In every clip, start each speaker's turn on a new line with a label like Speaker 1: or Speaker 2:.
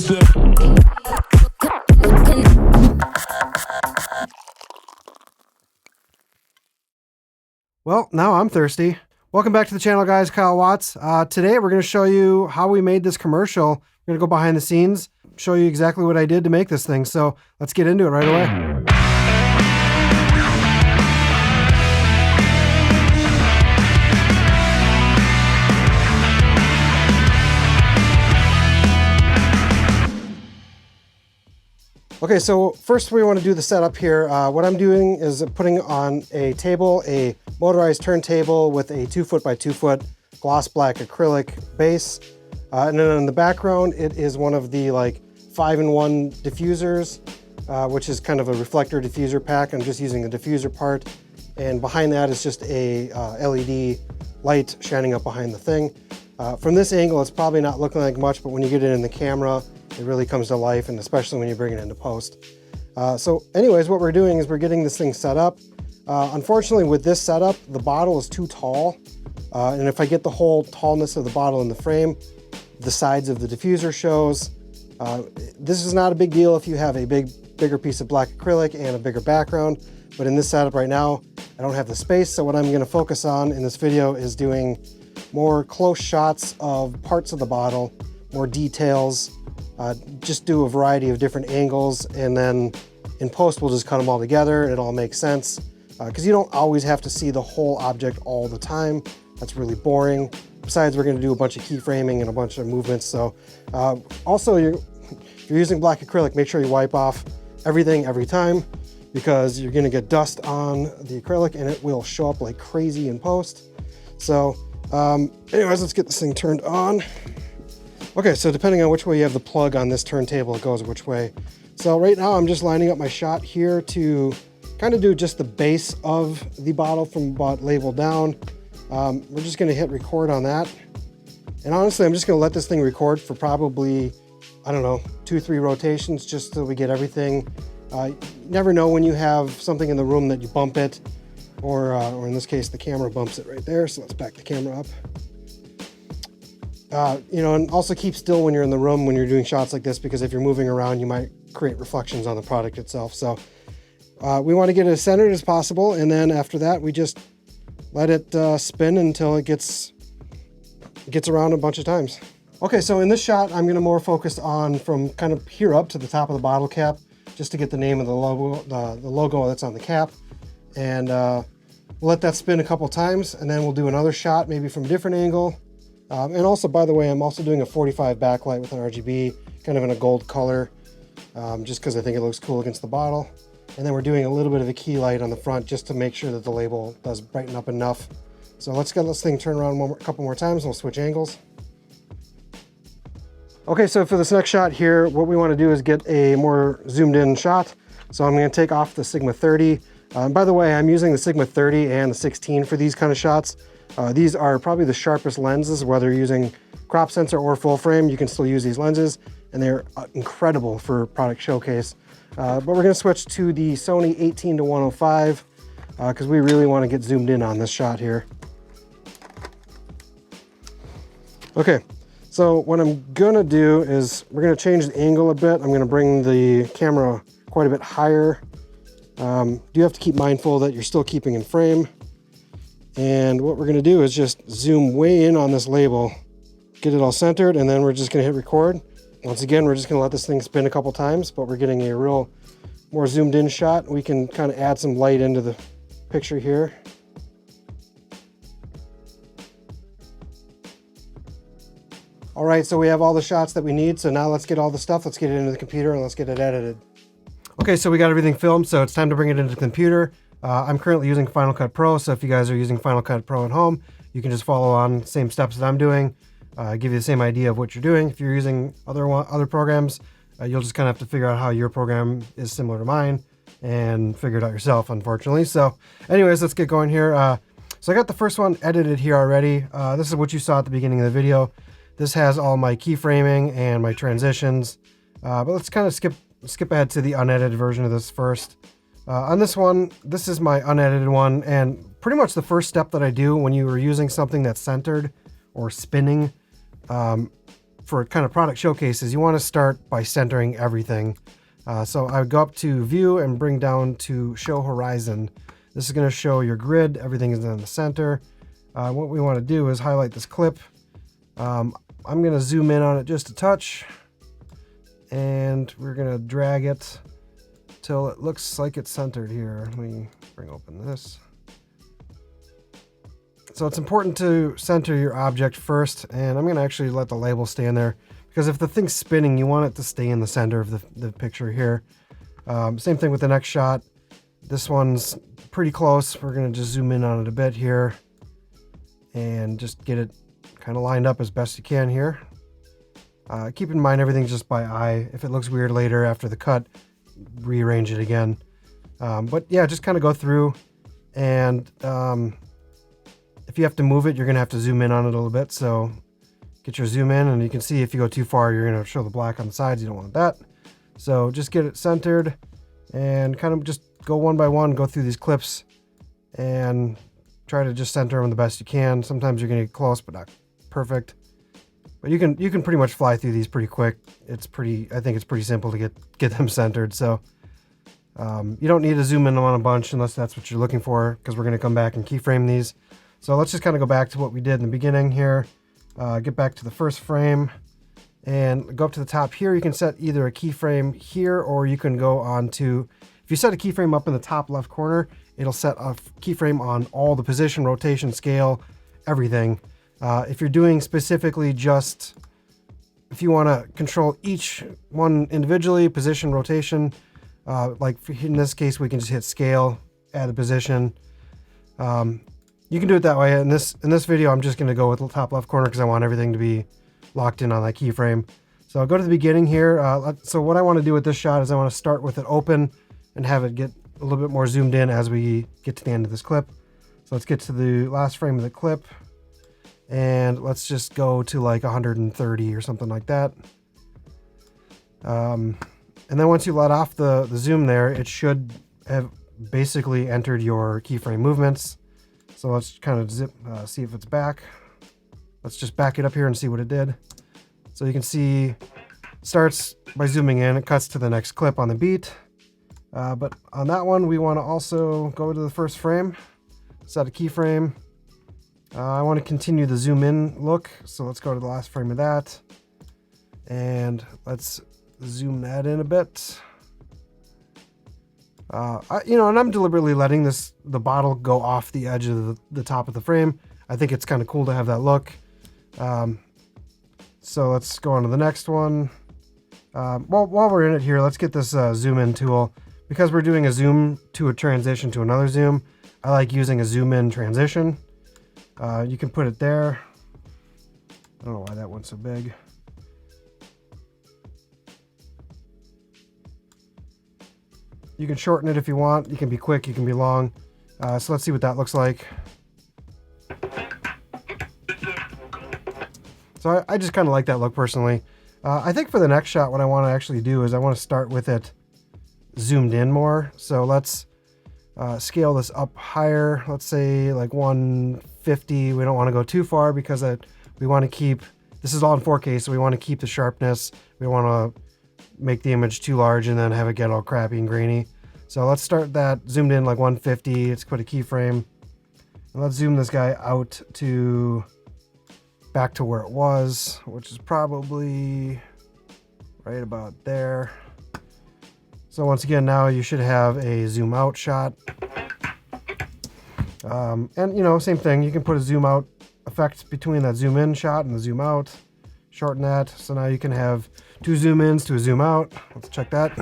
Speaker 1: Well, now I'm thirsty. Welcome back to the channel, guys. Kyle Watts. Today we're going to show you how we made this commercial. We're going to go behind the scenes, show you exactly what I did to make this thing. So let's get into it right away. Okay, so first we want to do the setup here. What I'm doing is putting on a table, a motorized turntable with a 2 foot by 2 foot gloss black acrylic base. And then in the background, it is one of the like 5-in-1 diffusers, which is kind of a reflector diffuser pack. I'm just using the diffuser part. And behind that is just a LED light shining up behind the thing. From this angle, it's probably not looking like much, but when you get it in the camera, it really comes to life, and especially when you bring it into post. So anyways, what we're doing is we're getting this thing set up. Unfortunately, with this setup, the bottle is too tall. And if I get the whole tallness of the bottle in the frame, the sides of the diffuser shows. This is not a big deal if you have a bigger piece of black acrylic and a bigger background. But in this setup right now, I don't have the space. So what I'm gonna focus on in this video is doing more close shots of parts of the bottle, more details, just do a variety of different angles, and then in post we'll just cut them all together and it all makes sense, because you don't always have to see the whole object all the time. That's really boring. Besides, we're going to do a bunch of keyframing and a bunch of movements. So also, if you're using black acrylic, make sure you wipe off everything every time, because you're going to get dust on the acrylic and it will show up like crazy in post. So anyways, let's get this thing turned on. Okay, so depending on which way you have the plug on this turntable, it goes which way. So right now I'm just lining up my shot here to kind of do just the base of the bottle from about label down. We're just gonna hit record on that. And honestly, I'm just gonna let this thing record for probably, I don't know, 2-3 rotations, just so we get everything. You never know when you have something in the room that you bump it, or in this case, the camera bumps it right there. So let's back the camera up. You know, and also keep still when you're in the room when you're doing shots like this, because if you're moving around, you might create reflections on the product itself. So we want to get it as centered as possible, and then after that, we just let it spin until it gets around a bunch of times. Okay, so in this shot, I'm going to more focus on from kind of here up to the top of the bottle cap, just to get the name of the logo, the logo that's on the cap, and we'll let that spin a couple times, and then we'll do another shot, maybe from a different angle. And also, by the way, I'm also doing a 45 backlight with an RGB, kind of in a gold color, just because I think it looks cool against the bottle. And then we're doing a little bit of a key light on the front just to make sure that the label does brighten up enough. So let's get this thing turned around a couple more times and we'll switch angles. Okay, so for this next shot here, what we want to do is get a more zoomed in shot. So I'm going to take off the Sigma 30. By the way, I'm using the Sigma 30 and the 16 for these kind of shots. These are probably the sharpest lenses, whether you're using crop sensor or full frame, you can still use these lenses, and they're incredible for product showcase. But we're going to switch to the Sony 18-105 because we really want to get zoomed in on this shot here. Okay, so what I'm going to do is we're going to change the angle a bit. I'm going to bring the camera quite a bit higher. You have to keep mindful that you're still keeping in frame. And what we're going to do is just zoom way in on this label, get it all centered, and then we're just going to hit record. Once again, we're just going to let this thing spin a couple times, but we're getting a real more zoomed in shot. We can kind of add some light into the picture here. All right, so we have all the shots that we need. So now let's get all the stuff. Let's get it into the computer and let's get it edited. Okay, so we got everything filmed, so it's time to bring it into the computer. I'm currently using Final Cut Pro, so if you guys are using Final Cut Pro at home, you can just follow on the same steps that I'm doing, give you the same idea of what you're doing. If you're using other programs, you'll just kind of have to figure out how your program is similar to mine and figure it out yourself, unfortunately. So anyways, let's get going here. So I got the first one edited here already. This is what you saw at the beginning of the video. This has all my keyframing and my transitions, but let's kind of skip ahead to the unedited version of this first. On this one, this is my unedited one, and pretty much the first step that I do when you are using something that's centered or spinning, for kind of product showcases, you want to start by centering everything. So I would go up to view and bring down to show horizon. This is going to show your grid. Everything is in the center. What we want to do is highlight this clip. I'm going to zoom in on it just a touch, and we're going to drag it till it looks like it's centered here. Let me bring open this. So it's important to center your object first, and I'm going to actually let the label stay in there, because if the thing's spinning, you want it to stay in the center of the picture here. Same thing with the next shot. This one's pretty close. We're going to just zoom in on it a bit here and just get it kind of lined up as best you can here. Keep in mind everything's just by eye. If it looks weird later after the cut, rearrange it again. But yeah, just kind of go through, and if you have to move it, you're going to have to zoom in on it a little bit. So get your zoom in, and you can see if you go too far, you're going to show the black on the sides. You don't want that. So just get it centered and kind of just go one by one, go through these clips and try to just center them the best you can. Sometimes you're going to get close, but not perfect. But you can pretty much fly through these pretty quick. I think it's pretty simple to get them centered. So you don't need to zoom in on a bunch unless that's what you're looking for, because we're going to come back and keyframe these. So let's just kind of go back to what we did in the beginning here. Get back to the first frame and go up to the top here. You can set either a keyframe here, or you can go on to, if you set a keyframe up in the top left corner, it'll set a keyframe on all the position, rotation, scale, everything. If you're doing specifically just, if you want to control each one individually, position, rotation, like in this case, we can just hit scale, add a position. You can do it that way. In this video, I'm just going to go with the top left corner because I want everything to be locked in on that keyframe. So I'll go to the beginning here. So what I want to do with this shot is I want to start with it open and have it get a little bit more zoomed in as we get to the end of this clip. So let's get to the last frame of the clip, and let's just go to like 130 or something like that. And then once you let off the zoom there, it should have basically entered your keyframe movements. So let's kind of see if it's back. Let's just back it up here and see what it did. So you can see it starts by zooming in, it cuts to the next clip on the beat. But on that one, we want to also go to the first frame, set a keyframe. I want to continue the zoom in look. So let's go to the last frame of that, and let's zoom that in a bit. And I'm deliberately letting the bottle go off the edge of the top of the frame. I think it's kind of cool to have that look. So let's go on to the next one. While we're in it here, let's get this zoom in tool. Because we're doing a zoom to a transition to another zoom, I like using a zoom in transition. You can put it there. I don't know why that one's so big. You can shorten it if you want. You can be quick, you can be long. So let's see what that looks like. So I just kind of like that look personally. I think for the next shot, what I want to actually do is I want to start with it zoomed in more. So let's scale this up higher. Let's say like 150. We don't want to go too far because we want to keep, this is all in 4K, so we want to keep the sharpness. We want to make the image too large and then have it get all crappy and grainy. So let's start that zoomed in like 150. Let's put a keyframe, and let's zoom this guy out to back to where it was, which is probably right about there. So once again, now you should have a zoom out shot. And same thing, you can put a zoom out effect between that zoom in shot and the zoom out, shorten that. So now you can have two zoom ins to a zoom out. Let's check that.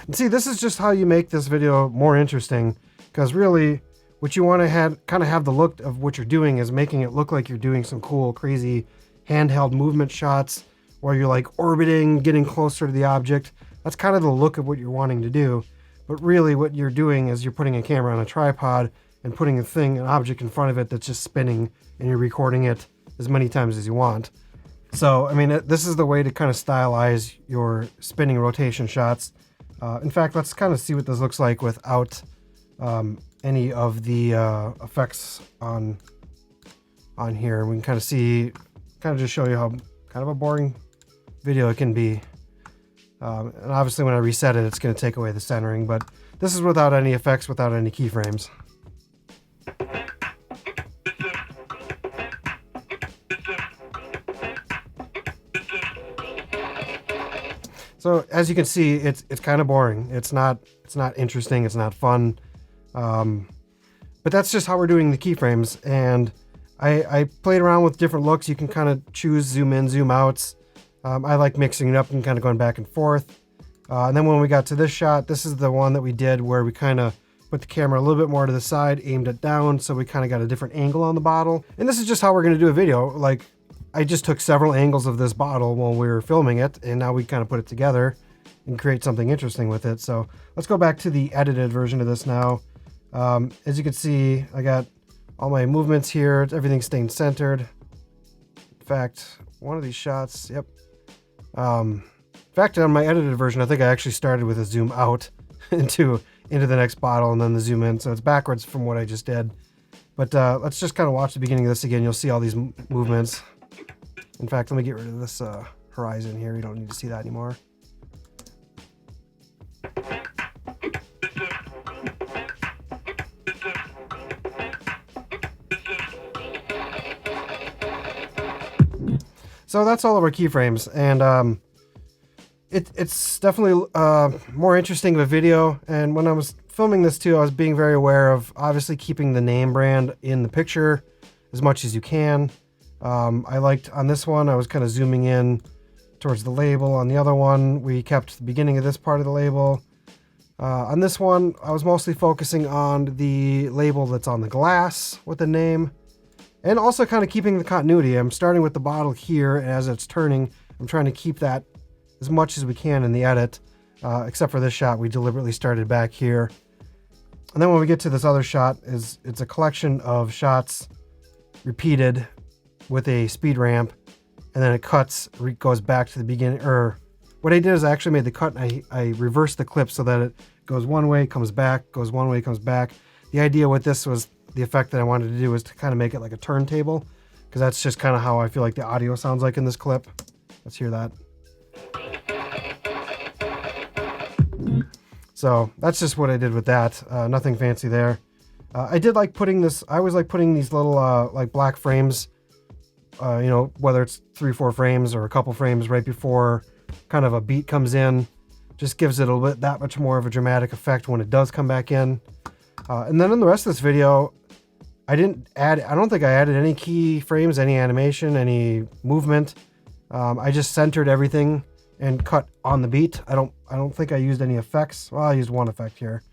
Speaker 1: And see, this is just how you make this video more interesting, because really what you want to have the look of what you're doing is making it look like you're doing some cool, crazy handheld movement shots where you're like orbiting, getting closer to the object. That's kind of the look of what you're wanting to do. But really what you're doing is you're putting a camera on a tripod and putting an object in front of it that's just spinning, and you're recording it as many times as you want. So, I mean, this is the way to kind of stylize your spinning rotation shots. In fact, let's kind of see what this looks like without any of the effects on on here, and we can kind of see, kind of just show you how kind of a boring video it can be. And obviously when I reset it, it's going to take away the centering, but this is without any effects, without any keyframes. So as you can see, it's kind of boring. It's not interesting. It's not fun. But that's just how we're doing the keyframes. And I played around with different looks. You can kind of choose zoom in, zoom outs. I like mixing it up and kind of going back and forth. And then when we got to this shot, this is the one that we did where we kind of put the camera a little bit more to the side, aimed it down, so we kind of got a different angle on the bottle. And this is just how we're going to do a video. Like, I just took several angles of this bottle while we were filming it, and now we kind of put it together and create something interesting with it. So let's go back to the edited version of this now. As you can see, I got all my movements here. Everything's staying centered. In fact, one of these shots, yep. In fact, on my edited version, I think I actually started with a zoom out into the next bottle and then the zoom in. So it's backwards from what I just did. But let's just kind of watch the beginning of this again. You'll see all these movements. In fact, let me get rid of this horizon here. You don't need to see that anymore. So that's all of our keyframes, and it's definitely more interesting of a video. And when I was filming this too, I was being very aware of obviously keeping the name brand in the picture as much as you can. I liked on this one, I was kind of zooming in towards the label. On the other one, we kept the beginning of this part of the label. On this one, I was mostly focusing on the label that's on the glass with the name, and also kind of keeping the continuity. I'm starting with the bottle here, and as it's turning, I'm trying to keep that as much as we can in the edit, except for this shot, we deliberately started back here. And then when we get to this other shot, it's a collection of shots repeated with a speed ramp, and then it cuts, goes back to the beginning. Or what I did is I actually made the cut, and I reversed the clip so that it goes one way, comes back, goes one way, comes back. The idea with this was, the effect that I wanted to do was to kind of make it like a turntable, because that's just kind of how I feel like the audio sounds like in this clip. Let's hear that. So that's just what I did with that. Nothing fancy there. I did like putting this, I always like putting these little like black frames, you know, whether it's 3-4 frames or a couple frames right before kind of a beat comes in. Just gives it a little bit that much more of a dramatic effect when it does come back in. And then in the rest of this video, I don't think I added any keyframes, any animation, any movement. I just centered everything and cut on the beat. I don't think I used any effects. Well, I used one effect here.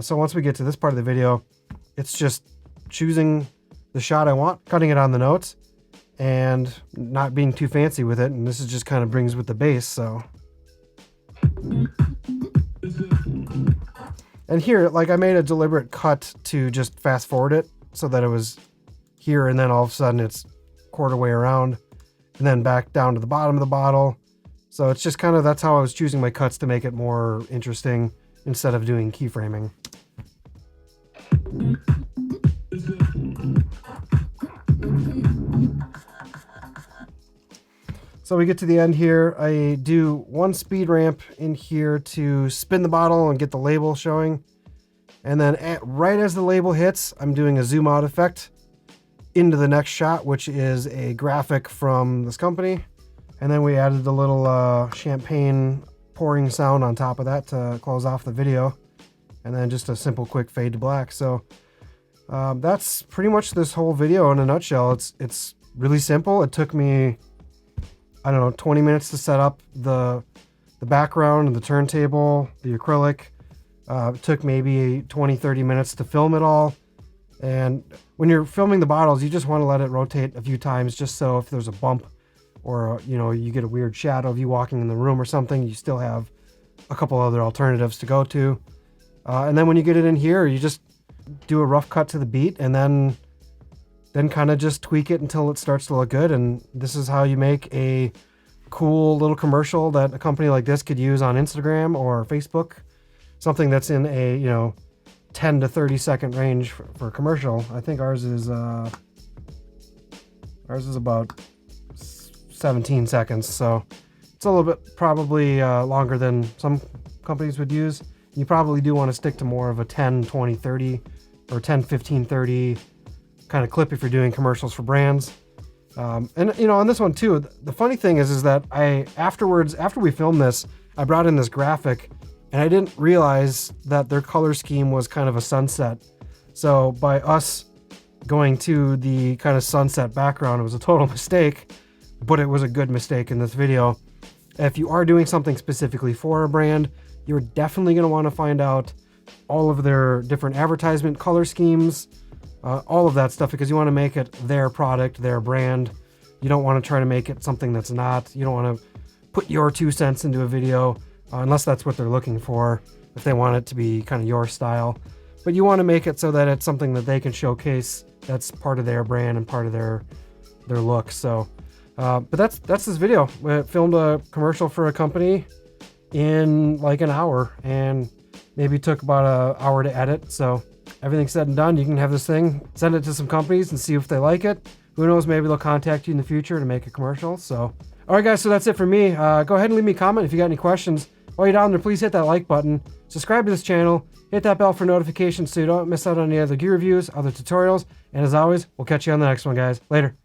Speaker 1: So once we get to this part of the video, it's just choosing the shot I want, cutting it on the notes, and not being too fancy with it. And this is just kind of brings with the bass, so. And here, like, I made a deliberate cut to just fast forward it so that it was here, and then all of a sudden it's quarter way around and then back down to the bottom of the bottle. So it's just kind of, that's how I was choosing my cuts to make it more interesting instead of doing keyframing. So we get to the end here. I do one speed ramp in here to spin the bottle and get the label showing. And then right as the label hits, I'm doing a zoom out effect into the next shot, which is a graphic from this company. And then we added the little champagne pouring sound on top of that to close off the video. And then just a simple quick fade to black. So that's pretty much this whole video in a nutshell. It's really simple. It took me, I don't know, 20 minutes to set up the background and the turntable, the acrylic. It took maybe 20-30 minutes to film it all. And when you're filming the bottles, you just want to let it rotate a few times, just so if there's a bump or, you know, you get a weird shadow of you walking in the room or something, you still have a couple other alternatives to go to. And then when you get it in here, you just do a rough cut to the beat, and then kind of just tweak it until it starts to look good. And this is how you make a cool little commercial that a company like this could use on Instagram or Facebook. Something that's in a, you know, 10 to 30 second range for a commercial. I think ours is Ours is about 17 seconds, so it's a little bit probably longer than some companies would use. You probably do want to stick to more of a 10, 20, 30 or 10, 15, 30 kind of clip if you're doing commercials for brands. And you know, on this one too, the funny thing is that after we filmed this, I brought in this graphic and I didn't realize that their color scheme was kind of a sunset. So by us going to the kind of sunset background, it was a total mistake, but it was a good mistake in this video. If you are doing something specifically for a brand, you're definitely going to want to find out all of their different advertisement color schemes, all of that stuff, because you want to make it their product, their brand. You don't want to try to make it something that's not. You don't want to put your 2 cents into a video unless that's what they're looking for, if they want it to be kind of your style. But you want to make it so that it's something that they can showcase that's part of their brand and part of their look. So, but that's this video. We filmed a commercial for a company in like an hour, and maybe took about an hour to edit. So everything's said and done, you can have this thing, send it to some companies and see if they like it. Who knows, maybe they'll contact you in the future to make a commercial. So, all right guys, so that's it for me. Go ahead and leave me a comment if you got any questions. While you're down there, please hit that like button, subscribe to this channel, hit that bell for notifications so you don't miss out on any other gear reviews, other tutorials, and as always, we'll catch you on the next one, guys. Later.